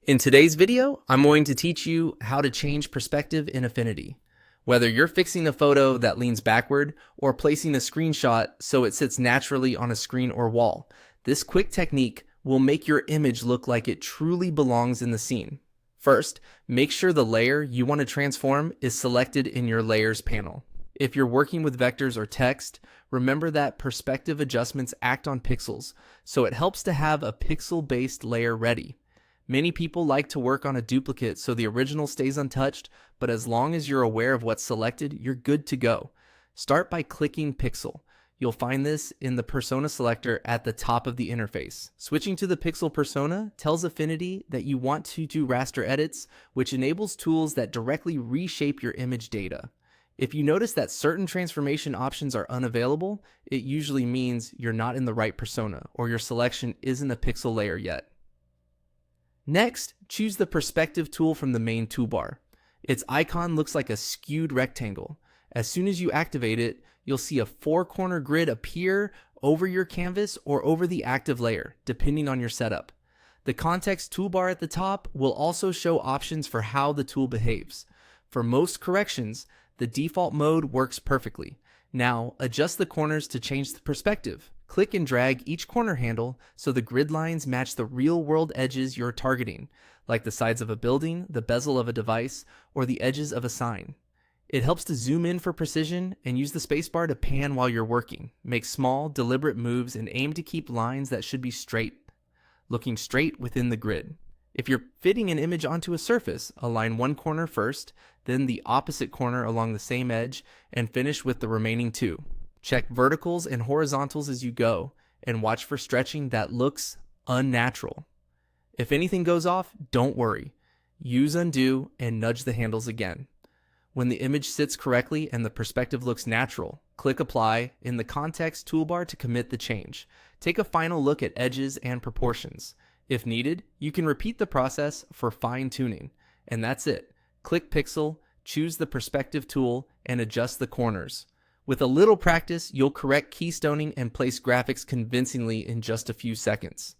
In today's video, I'm going to teach you how to change perspective in Affinity. Whether you're fixing a photo that leans backward or placing a screenshot so it sits naturally on a screen or wall, this quick technique will make your image look like it truly belongs in the scene. First, make sure the layer you want to transform is selected in your Layers panel. If you're working with vectors or text, remember that perspective adjustments act on pixels, so it helps to have a pixel-based layer ready. Many people like to work on a duplicate so the original stays untouched, but as long as you're aware of what's selected, you're good to go. Start by clicking Pixel. You'll find this in the persona selector at the top of the interface. Switching to the pixel persona tells Affinity that you want to do raster edits, which enables tools that directly reshape your image data. If you notice that certain transformation options are unavailable, it usually means you're not in the right persona or your selection isn't a pixel layer yet. Next, choose the perspective tool from the main toolbar. Its icon looks like a skewed rectangle. As soon as you activate it, you'll see a four-corner grid appear over your canvas or over the active layer, depending on your setup. The context toolbar at the top will also show options for how the tool behaves. For most corrections, the default mode works perfectly. Now, adjust the corners to change the perspective. Click and drag each corner handle so the grid lines match the real-world edges you're targeting, like the sides of a building, the bezel of a device, or the edges of a sign. It helps to zoom in for precision and use the spacebar to pan while you're working. Make small, deliberate moves and aim to keep lines that should be straight, looking straight within the grid. If you're fitting an image onto a surface, align one corner first, then the opposite corner along the same edge, and finish with the remaining two. Check verticals and horizontals as you go, and watch for stretching that looks unnatural. If anything goes off, don't worry. Use undo and nudge the handles again. When the image sits correctly and the perspective looks natural, click Apply in the Context toolbar to commit the change. Take a final look at edges and proportions. If needed, you can repeat the process for fine-tuning. And that's it. Click Pixel, choose the Perspective tool, and adjust the corners. With a little practice, you'll correct keystoning and place graphics convincingly in just a few seconds.